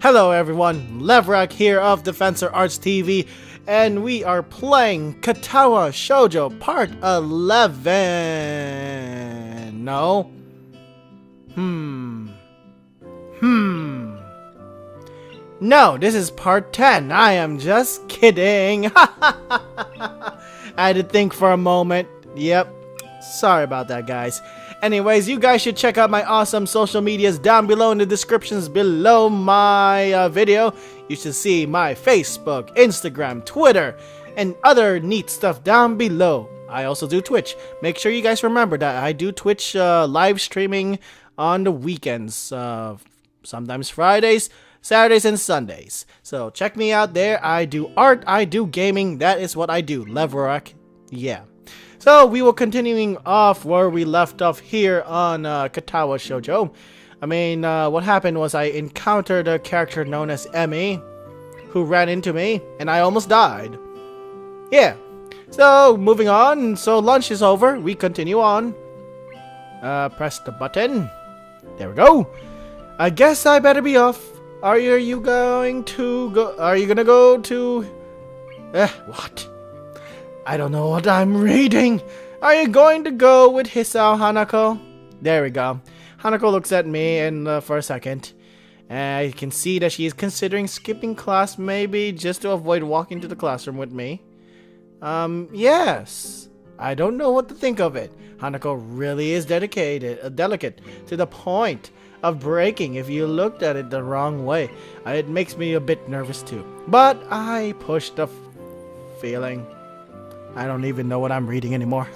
Hello everyone, Levrak here of DefensorArtz TV, and we are playing Katawa Shoujo Part 11. No? No, this is Part 10. I am just kidding. I had to think for a moment. Yep. Sorry about that, guys. Anyways, you guys should check out my awesome social medias down below in the descriptions below my video. You should see my Facebook, Instagram, Twitter, and other neat stuff down below. I also do Twitch. Make sure you guys remember that I do Twitch live streaming on the weekends. Sometimes Fridays, Saturdays, and Sundays. So check me out there. I do art, I do gaming. That is what I do. Levrak. Yeah. So we will continuing off where we left off here on Katawa Shoujo. I mean, what happened was I encountered a character known as Emmy, who ran into me, and I almost died. Yeah. So moving on. So lunch is over. We continue on. Press the button. There we go. I guess I better be off. Are you going to go? Are you gonna go to? What? I don't know what I'm reading. Are you going to go with Hisao, Hanako? There we go. Hanako looks at me and for a second. I can see that she is considering skipping class maybe just to avoid walking to the classroom with me. Yes. I don't know what to think of it. Hanako really is delicate to the point of breaking if you looked at it the wrong way. It makes me a bit nervous too. But I push the feeling. I don't even know what I'm reading anymore.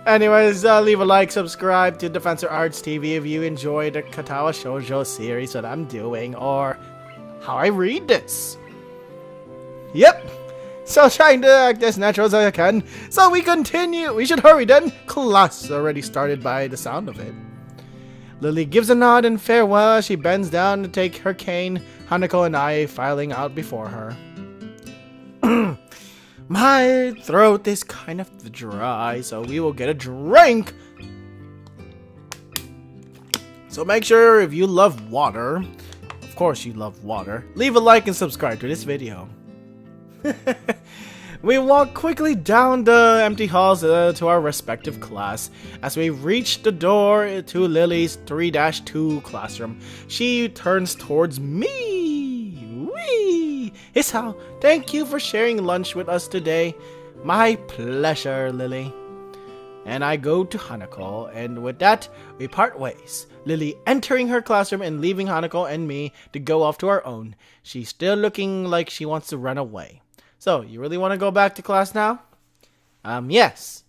Anyways, leave a like, subscribe to DefensorArtz TV if you enjoy the Katawa Shoujo series that I'm doing, or how I read this. Yep. So trying to act as natural as I can. So we continue. We should hurry then. Class already started by the sound of it. Lily gives a nod in farewell as she bends down to take her cane, Hanako and I filing out before her. My throat is kind of dry, so we will get a drink. So make sure if you love water, of course you love water, leave a like and subscribe to this video. We walk quickly down the empty halls to our respective class. As we reach the door to Lily's 3-2 classroom, she turns towards me. Whee! Hisao, thank you for sharing lunch with us today. My pleasure, Lily. And I go to Hanako, and with that, we part ways. Lily entering her classroom and leaving Hanako and me to go off to our own. She's still looking like she wants to run away. So, you really want to go back to class now? Yes.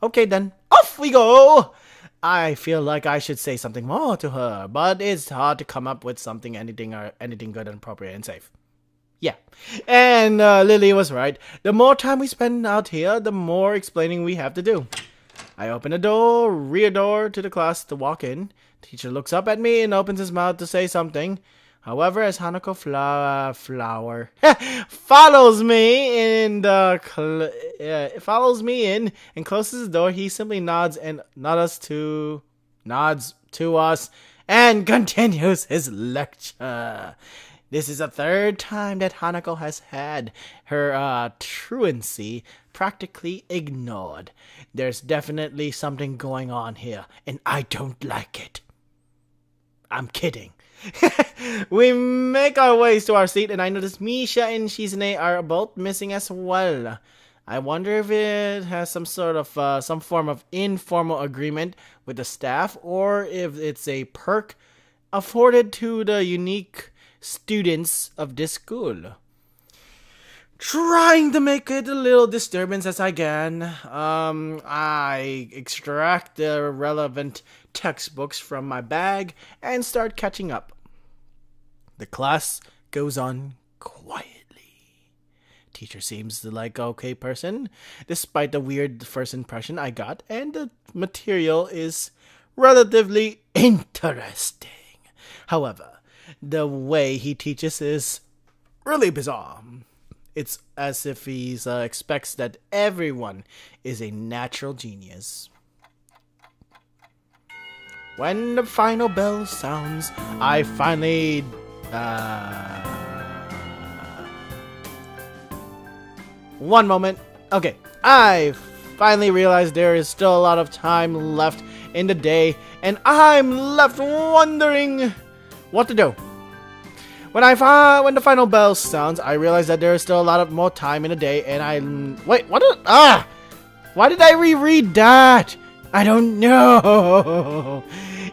Okay then, off we go! I feel like I should say something more to her, but it's hard to come up with something, anything good and appropriate and safe. Yeah. And Lily was right. The more time we spend out here, the more explaining we have to do. I open the door, rear door to the class to walk in. Teacher looks up at me and opens his mouth to say something. However, as Hanako follows me in and closes the door, he simply nods to us and continues his lecture. This is the third time that Hanako has had her truancy practically ignored. There's definitely something going on here, and I don't like it. I'm kidding. We make our ways to our seat, and I notice Misha and Shizune are both missing as well. I wonder if it has some sort of some form of informal agreement with the staff, or if it's a perk afforded to the unique students of this school. Trying to make it a little disturbance as I can, I extract the relevant textbooks from my bag and start catching up. The class goes on quietly. Teacher seems like an okay person, despite the weird first impression I got, and the material is relatively interesting. However, the way he teaches is really bizarre. It's as if he expects that everyone is a natural genius. When the final bell sounds, I finally... One moment. Okay, I finally realized there is still a lot of time left in the day, and I'm left wondering what to do. When the final bell sounds, I realize that there is still a lot of more time in the day, and wait, what? Why did I reread that? I don't know.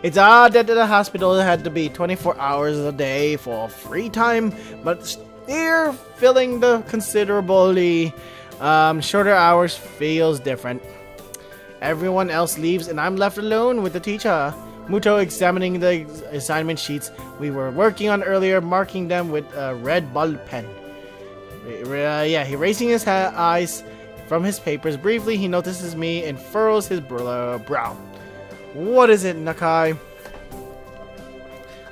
It's odd that the hospital had to be 24 hours a day for free time, but here filling the considerably shorter hours feels different. Everyone else leaves, and I'm left alone with the teacher. Muto examining the assignment sheets we were working on earlier, marking them with a red ball pen. He raising his eyes from his papers. Briefly, he notices me and furrows his brow. What is it, Nakai?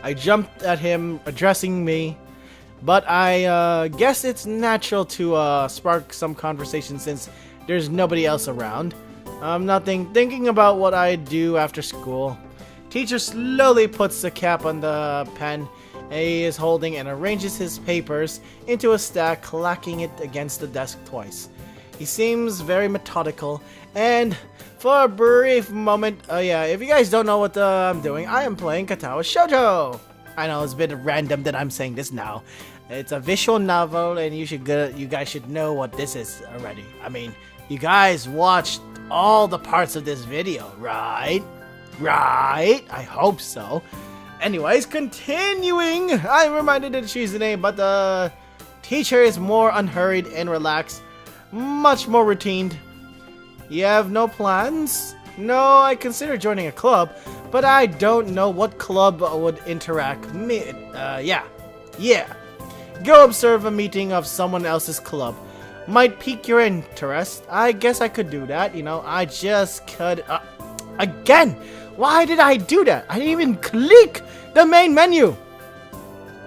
I jumped at him, addressing me, but I guess it's natural to spark some conversation since there's nobody else around. I'm thinking about what I do after school. Teacher slowly puts the cap on the pen he is holding and arranges his papers into a stack, clacking it against the desk twice. He seems very methodical, and for a brief moment, if you guys don't know what I'm doing, I am playing Katawa Shoujo. I know it's a bit random that I'm saying this now. It's a visual novel, and you guys should know what this is already. I mean, you guys watched all the parts of this video, right? Right? I hope so. Anyways, continuing. I'm reminded that she's the name, but the teacher is more unhurried and relaxed. Much more routine. You have no plans? No, I consider joining a club, but I don't know what club would interact me. Yeah. Go observe a meeting of someone else's club. Might pique your interest. I guess I could do that, I just could... Again! Why did I do that? I didn't even click the main menu!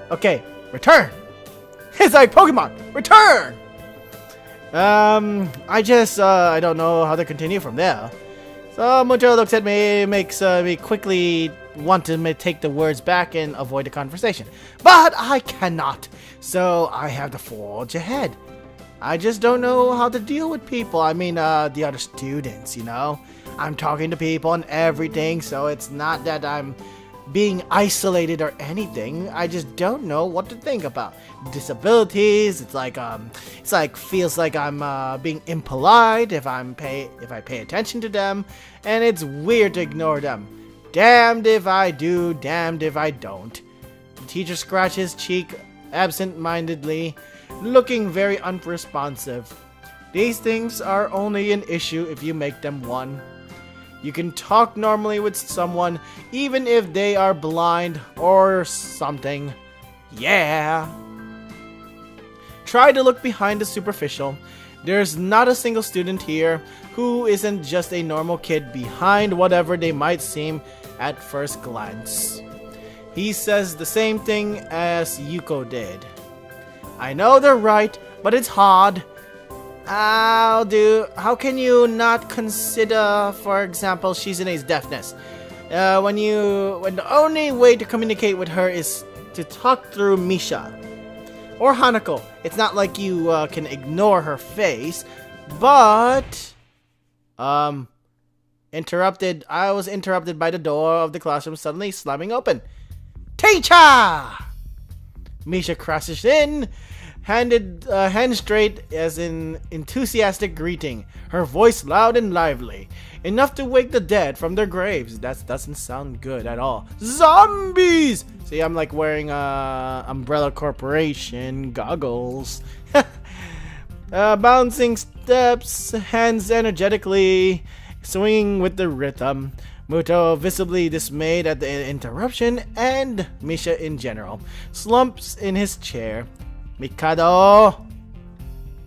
Okay, return! It's like Pokemon! Return! I don't know how to continue from there. So Muto looks at me, makes me quickly want to take the words back and avoid the conversation. But I cannot, so I have to forge ahead. I just don't know how to deal with people. I mean, the other students, I'm talking to people and everything, so it's not that I'm being isolated or anything. I just don't know what to think about disabilities. It's like feels like I'm being impolite if I pay attention to them, and it's weird to ignore them. Damned if I do, damned if I don't. The teacher scratches his cheek absent-mindedly, looking very unresponsive. These things are only an issue if you make them one. You can talk normally with someone even if they are blind or something. Yeah. Try to look behind the superficial. There's not a single student here who isn't just a normal kid behind whatever they might seem at first glance. He says the same thing as Yuko did. I know they're right, but it's hard. How can you not consider, for example, Shizune's deafness? When the only way to communicate with her is to talk through Misha or Hanako. It's not like you can ignore her face, but interrupted. I was interrupted by the door of the classroom suddenly slamming open. Teacher! Misha crashes in. Hand straight as in enthusiastic greeting, her voice loud and lively, enough to wake the dead from their graves. That doesn't sound good at all. Zombies! See, I'm like wearing Umbrella Corporation goggles. Bouncing steps, hands energetically, swinging with the rhythm. Muto, visibly dismayed at the interruption, and Misha in general, slumps in his chair. Mikado!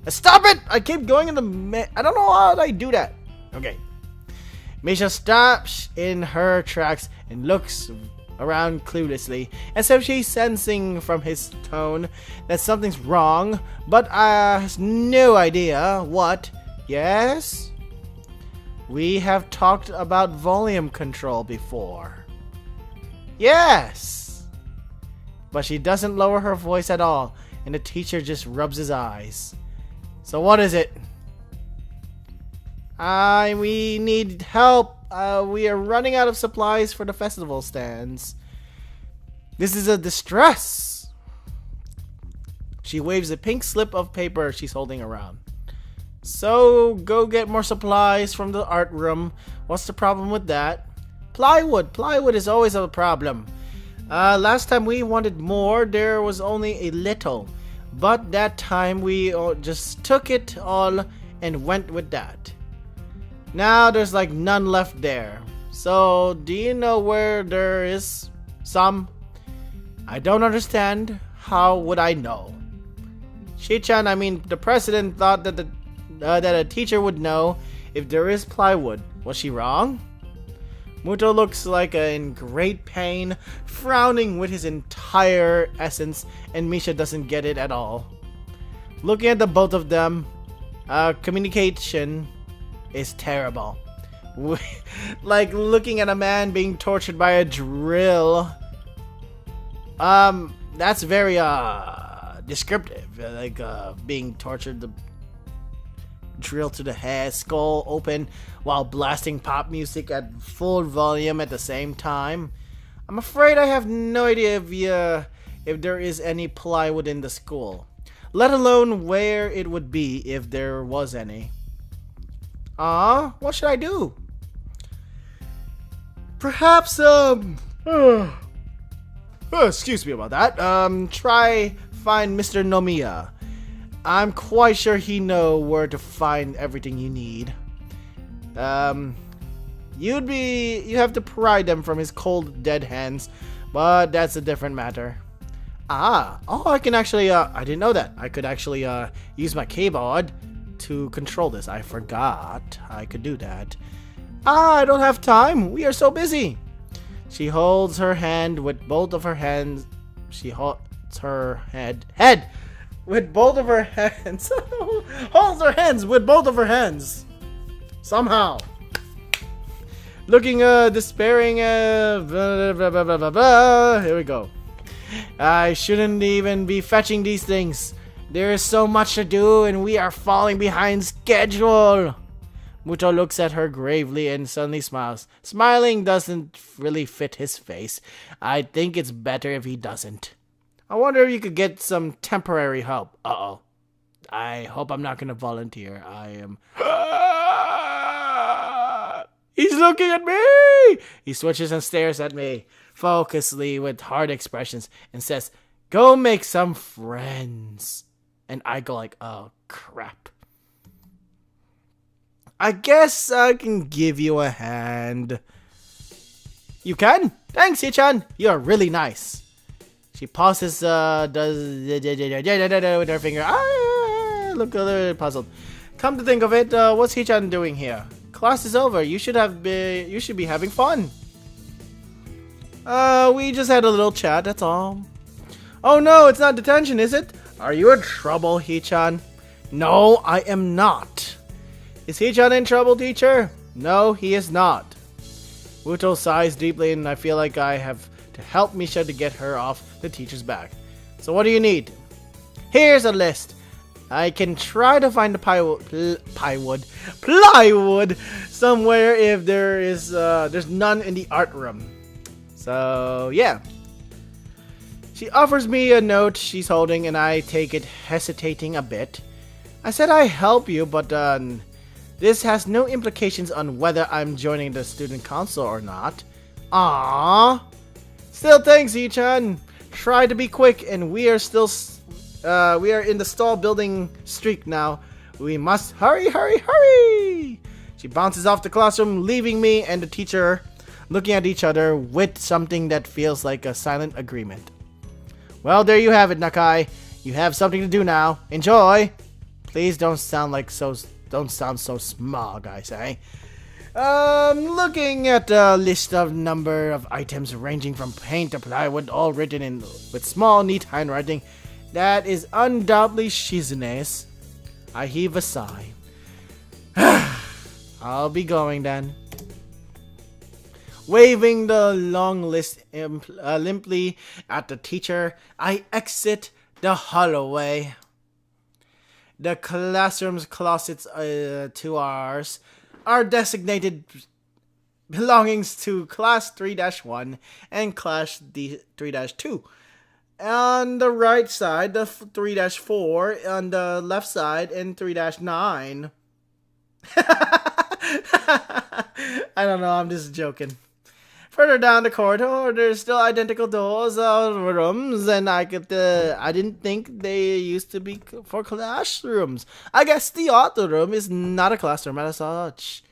Stop it! I keep going in the I don't know how I do that. Okay. Misha stops in her tracks and looks around cluelessly, as if she's sensing from his tone that something's wrong, but has no idea what. Yes? We have talked about volume control before. Yes! But she doesn't lower her voice at all, and the teacher just rubs his eyes. So what is it? We need help. We are running out of supplies for the festival stands. This is a distress. She waves a pink slip of paper she's holding around. So, go get more supplies from the art room. What's the problem with that? Plywood. Plywood is always a problem. Last time we wanted more, there was only a little. But that time we just took it all and went with that. Now there's like none left there. So, do you know where there is some? I don't understand. How would I know? Shi-chan, I mean, the president thought that that a teacher would know if there is plywood. Was she wrong? Muto looks like in great pain, frowning with his entire essence, and Misha doesn't get it at all. Looking at the both of them, communication is terrible. Like looking at a man being tortured by a drill. That's very descriptive. Like being tortured, the drill to the head, skull open while blasting pop music at full volume at the same time. I'm afraid I have no idea if there is any plywood in the school, let alone where it would be if there was any. What should I do? Perhaps, excuse me about that. Try find Mr. Nomiya. I'm quite sure he know where to find everything you need. You have to pry them from his cold, dead hands, but that's a different matter. I can actually, I didn't know that. I could actually, use my keyboard to control this. I forgot I could do that. I don't have time. We are so busy. She holds her hand with both of her hands. She holds her head with both of her hands. Holds her hands with both of her hands. Somehow. Looking despairing. Here we go. I shouldn't even be fetching these things. There is so much to do and we are falling behind schedule. Muto looks at her gravely and suddenly smiles. Smiling doesn't really fit his face. I think it's better if he doesn't. I wonder if you could get some temporary help. Uh-oh. I hope I'm not going to volunteer. I am... He's looking at me! He switches and stares at me, focusedly with hard expressions, and says, go make some friends. And I go like, oh, crap. I guess I can give you a hand. You can? Thanks, Hichan. You're really nice. She pauses, does with her finger. Look a little puzzled. Come to think of it, what's Hichan doing here? Class is over. You should be having fun. We just had a little chat, that's all. Oh no, it's not detention, is it? Are you in trouble, Hichan? No, I am not. Is Hichan in trouble, teacher? No, he is not. Muto sighs deeply and I feel like I have to help Misha to get her off the teacher's back. So what do you need? Here's a list. I can try to find the plywood somewhere if there is there's none in the art room. So yeah. She offers me a note she's holding and I take it, hesitating a bit. I said I help you, but this has no implications on whether I'm joining the student council or not. Aww. Still thanks, Ichan. Try to be quick, and we are still we are in the stall building streak now. We must hurry, hurry, hurry. She bounces off the classroom, leaving me and the teacher looking at each other with something that feels like a silent agreement. Well, there you have it, Nakai. You have something to do now. Enjoy. Please don't sound so smug, I say. Looking at the list of number of items ranging from paint to plywood, all written in with small, neat handwriting, that is undoubtedly Shizune's. I heave a sigh. I'll be going then. Waving the long list limply at the teacher, I exit the hallway. The classroom's closets to ours are designated belongings to Class 3-1 and Class 3-2. On the right side, the 3-4, on the left side, and 3-9. I don't know, I'm just joking. Further down the corridor, there's still identical doors of rooms, and I didn't think they used to be for classrooms. I guess the auto room is not a classroom as such.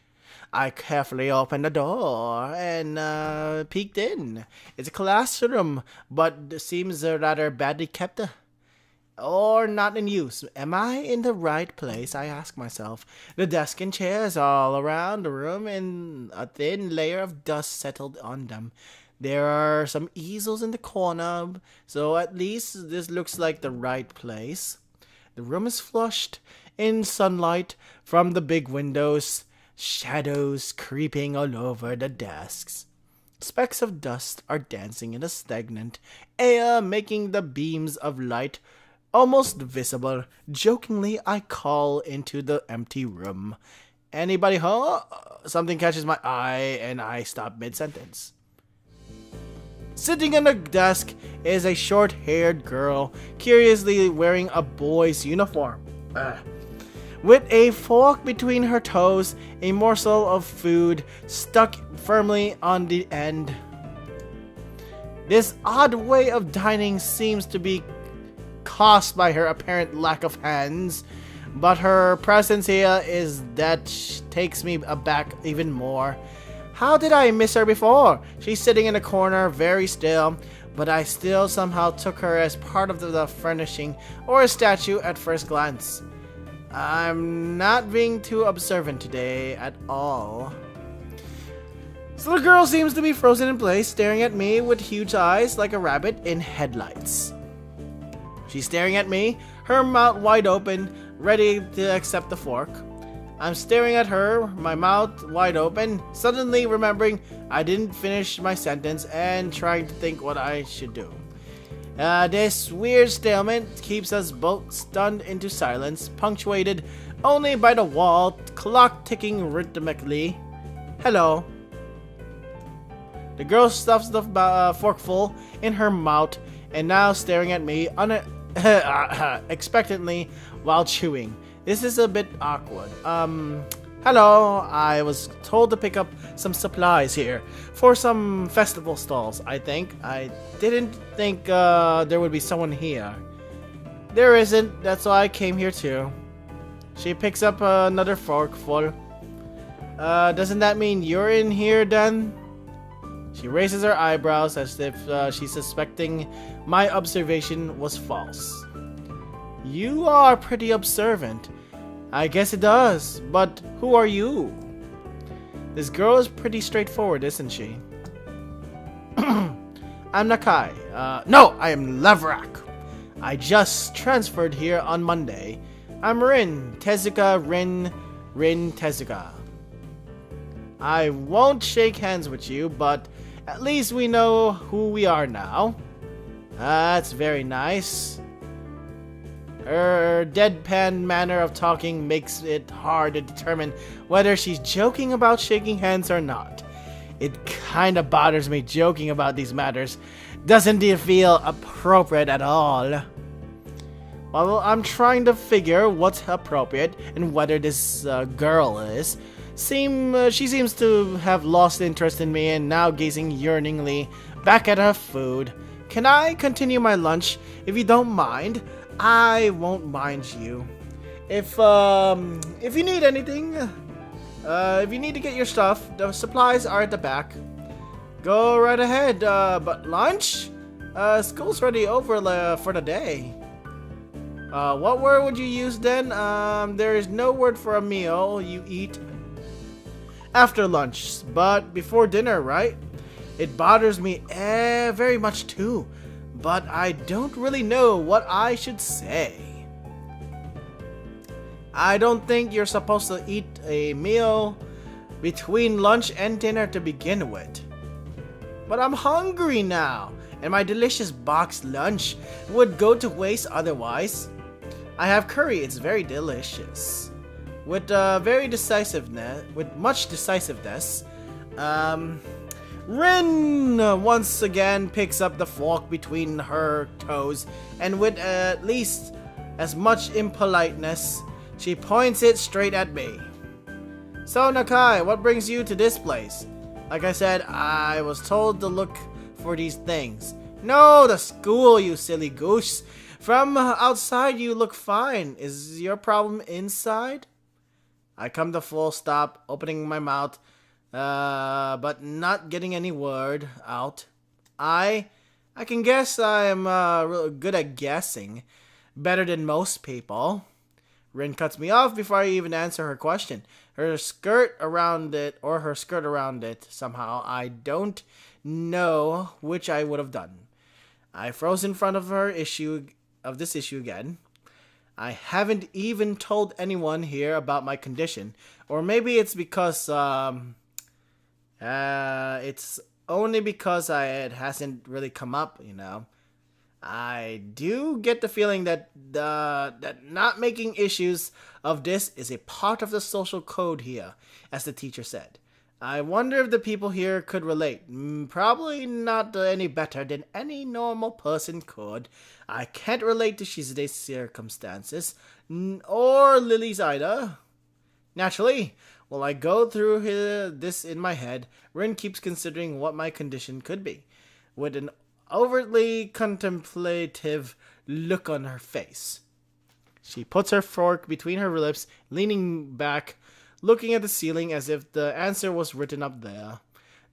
I carefully opened the door and peeked in. It's a classroom, but seems rather badly kept. Or not in use. Am I in the right place? I ask myself. The desk and chairs all around the room, and a thin layer of dust settled on them. There are some easels in the corner, so at least this looks like the right place. The room is flushed in sunlight from the big windows, shadows creeping all over the desks. Specks of dust are dancing in the stagnant air, making the beams of light almost visible. Jokingly, I call into the empty room. Anybody home? Something catches my eye and I stop mid-sentence. Sitting on the desk is a short-haired girl, curiously wearing a boy's uniform. With a fork between her toes, a morsel of food stuck firmly on the end. This odd way of dining seems to be caused by her apparent lack of hands, but her presence here is that takes me aback even more. How did I miss her before? She's sitting in a corner, very still, but I still somehow took her as part of the furnishing or a statue at first glance. I'm not being too observant today at all. So the girl seems to be frozen in place, staring at me with huge eyes like a rabbit in headlights. She's staring at me, her mouth wide open, ready to accept the fork. I'm staring at her, my mouth wide open, suddenly remembering I didn't finish my sentence and trying to think what I should do. This weird stalemate keeps us both stunned into silence, punctuated only by the wall clock ticking rhythmically. Hello. The girl stuffs the forkful in her mouth and now staring at me expectantly while chewing. This is a bit awkward. Hello, I was told to pick up some supplies here for some festival stalls, I think. I didn't think there would be someone here. There isn't, that's why I came here too. She picks up another forkful. Doesn't that mean you're in here then? She raises her eyebrows as if she's suspecting my observation was false. You are pretty observant. I guess it does, but who are you? This girl is pretty straightforward, isn't she? I'm Nakai. No, I am Lavrak. I just transferred here on Monday. I'm Rin Tezuka Rin Tezuka. I won't shake hands with you, but at least we know who we are now. That's very nice. Her deadpan manner of talking makes it hard to determine whether she's joking about shaking hands or not. It kinda bothers me joking about these matters. Doesn't it feel appropriate at all? Well, I'm trying to figure what's appropriate and whether this girl is. She seems to have lost interest in me and now gazing yearningly back at her food. Can I continue my lunch? If you don't mind, I won't mind you. If you need anything, if you need to get your stuff, the supplies are at the back. Go right ahead. But lunch? School's already over for the day. What word would you use then? There is no word for a meal you eat after lunch, but before dinner, right? It bothers me very much too, but I don't really know what I should say. I don't think you're supposed to eat a meal between lunch and dinner to begin with. but I'm hungry now, and my delicious boxed lunch would go to waste otherwise. I have curry, it's very delicious. With much decisiveness, Rin once again picks up the fork between her toes, and with at least as much impoliteness, she points it straight at me. So Nakai, what brings you to this place? Like I said, I was told to look for these things. No, the school, you silly goose. From outside you look fine. Is your problem inside? I come to full stop, opening my mouth, but not getting any word out. I can guess I am real good at guessing. Better than most people. Rin cuts me off before I even answer her question. Her skirt around it, somehow. I don't know which I would have done. I froze in front of this issue again. I haven't even told anyone here about my condition. Or maybe it's because, it's only because it hasn't really come up, you know. I do get the feeling that not making issues of this is a part of the social code here, as the teacher said. I wonder if the people here could relate. Probably not any better than any normal person could. I can't relate to Shizude's circumstances, or Lily's either. Naturally, while I go through this in my head, Rin keeps considering what my condition could be, with an overtly contemplative look on her face. She puts her fork between her lips, leaning back, looking at the ceiling as if the answer was written up there.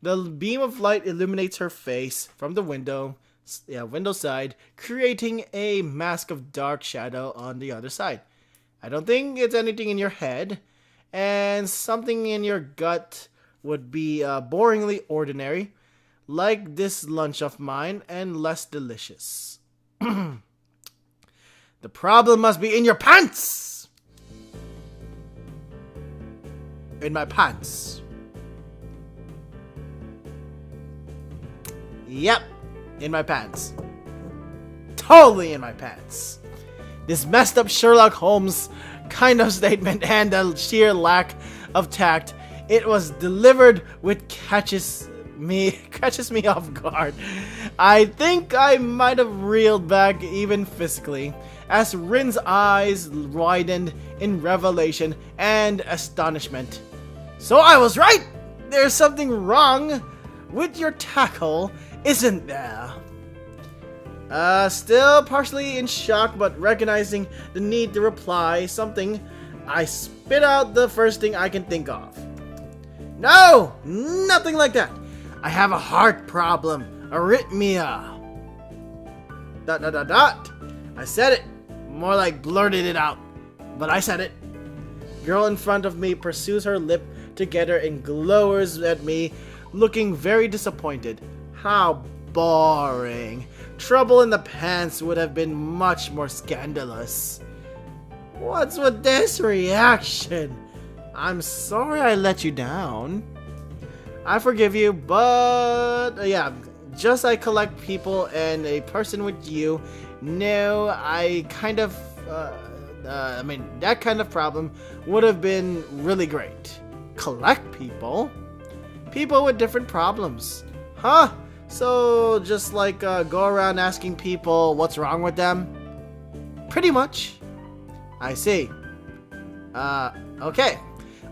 The beam of light illuminates her face from the window side, creating a mask of dark shadow on the other side. I don't think it's anything in your head, and something in your gut would be boringly ordinary, like this lunch of mine, and less delicious. The problem must be in your pants! In my pants. Yep, in my pants. Totally in my pants. This messed up Sherlock Holmes kind of statement and the sheer lack of tact it was delivered with catches me off guard. I think I might have reeled back even physically as Rin's eyes widened in revelation and astonishment. So I was right! There's something wrong with your tackle, isn't there? Still partially in shock, but recognizing the need to reply something, I spit out the first thing I can think of. No! Nothing like that! I have a heart problem. Arrhythmia. ... I said it. More like blurted it out. But I said it. Girl in front of me pursues her lip together and glowers at me, looking very disappointed. How boring. Trouble in the pants would have been much more scandalous. What's with this reaction? I'm sorry I let you down. I forgive you, but yeah, just I collect people and a person with you. No, I kind of, that kind of problem would have been really great. Collect people? People with different problems. Huh? So, just like go around asking people what's wrong with them? Pretty much. I see. Okay.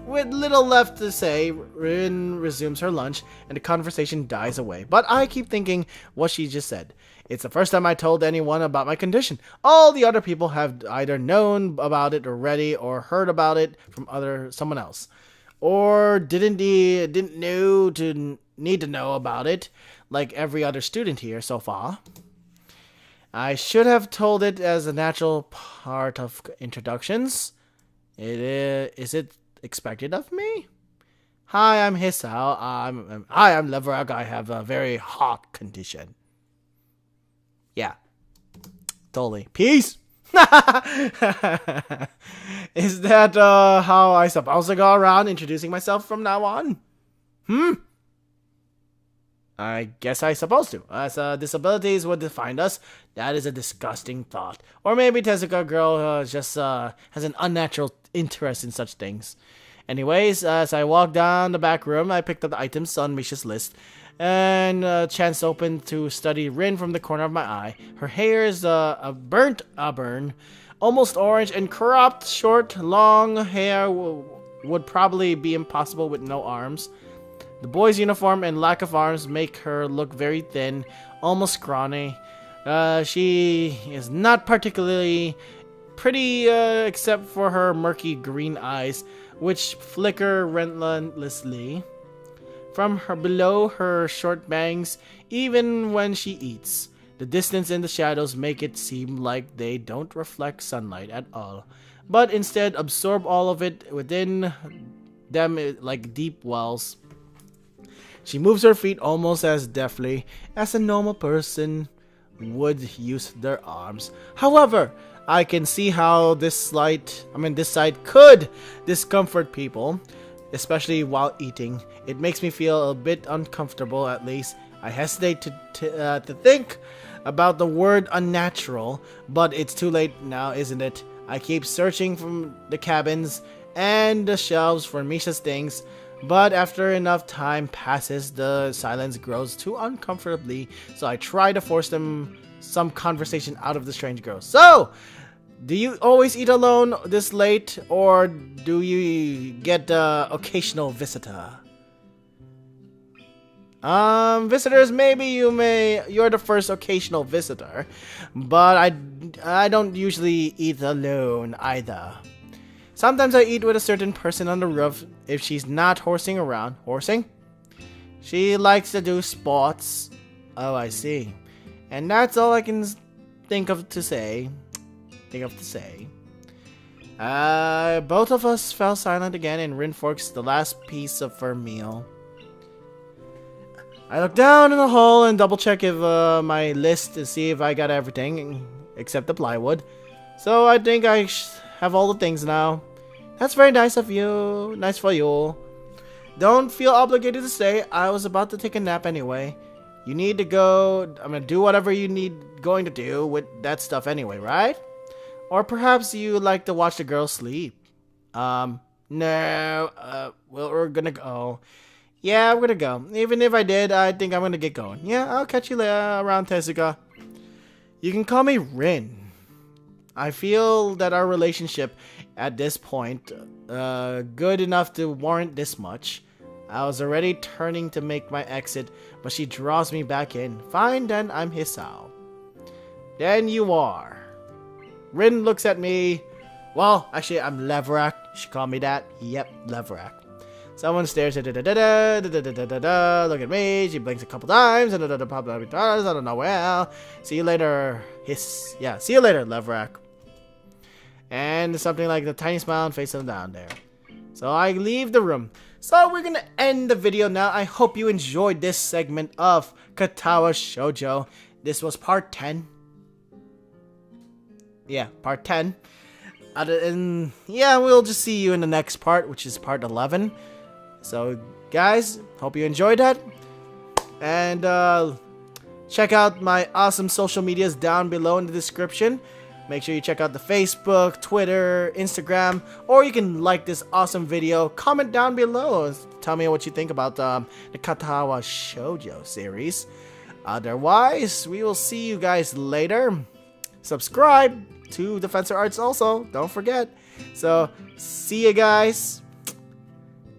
With little left to say, Rin resumes her lunch, and the conversation dies away. But I keep thinking what she just said. It's the first time I told anyone about my condition. All the other people have either known about it already, or heard about it from someone else, or didn't need to know about it, like every other student here so far. I should have told it as a natural part of introductions. Is it expected of me? Hi, I'm Hisao. I'm Leverag. I have a very hot condition. Yeah. Totally. Peace! Is that how I supposed to go around introducing myself from now on? I guess I supposed to. As disabilities would define us, that is a disgusting thought. Or maybe Tezuka girl just has an unnatural interest in such things. Anyways, as I walked down the back room, I picked up the items on Misha's list, and chance opened to study Rin from the corner of my eye. Her hair is a burnt auburn, almost orange, and cropped short, long hair would probably be impossible with no arms. The boy's uniform and lack of arms make her look very thin, almost scrawny. She is not particularly pretty except for her murky green eyes, which flicker relentlessly from her below her short bangs, even when she eats. The distance and the shadows make it seem like they don't reflect sunlight at all, but instead absorb all of it within them like deep wells. She moves her feet almost as deftly as a normal person would use their arms. However, I can see how this sight could discomfort people, especially while eating. It makes me feel a bit uncomfortable, at least. I hesitate to think about the word unnatural, but it's too late now, isn't it? I keep searching from the cabins and the shelves for Misha's things, but after enough time passes, the silence grows too uncomfortably, so I try to force some conversation out of the strange girl. So, do you always eat alone this late, or do you get the occasional visitor? Visitors, maybe you're the first occasional visitor, but I don't usually eat alone either. Sometimes I eat with a certain person on the roof if she's not horsing around. Horsing? She likes to do sports. Oh, I see. And that's all I can think of to say. Both of us fell silent again, and Rin forks the last piece of her meal. I look down in the hall and double check if my list to see if I got everything except the plywood. So I think I have all the things now. That's very nice of you. Nice for you. Don't feel obligated to stay. I was about to take a nap anyway. You need to go. I'm gonna do whatever you need going to do with that stuff anyway, right? Or perhaps you like to watch the girls sleep. No. Well, we're gonna go. Yeah, I'm gonna go. Even if I did, I think I'm gonna get going. Yeah, I'll catch you later around Tezuka. You can call me Rin. I feel that our relationship at this point, good enough to warrant this much. I was already turning to make my exit, but she draws me back in. Fine, then I'm Hisao. Then you are. Rin looks at me. Well, actually, I'm Levrak. She called me that. Yep, Levrak. Someone stares at look at me. She blinks a couple times and I don't know. Well, see you later. See you later, Levrak. And something like the tiny smile and face down there. So I leave the room. So we're gonna end the video now. I hope you enjoyed this segment of Katawa Shoujo. This was part 10. Yeah, part 10. And yeah, we'll just see you in the next part, which is part 11. So guys, hope you enjoyed that. And check out my awesome social medias down below in the description. Make sure you check out the Facebook, Twitter, Instagram, or you can like this awesome video. Comment down below. Tell me what you think about the Katawa Shoujo series. Otherwise, we will see you guys later. Subscribe to DefensorArtz also. Don't forget. So, see you guys.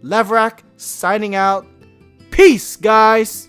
Levrak signing out. Peace, guys.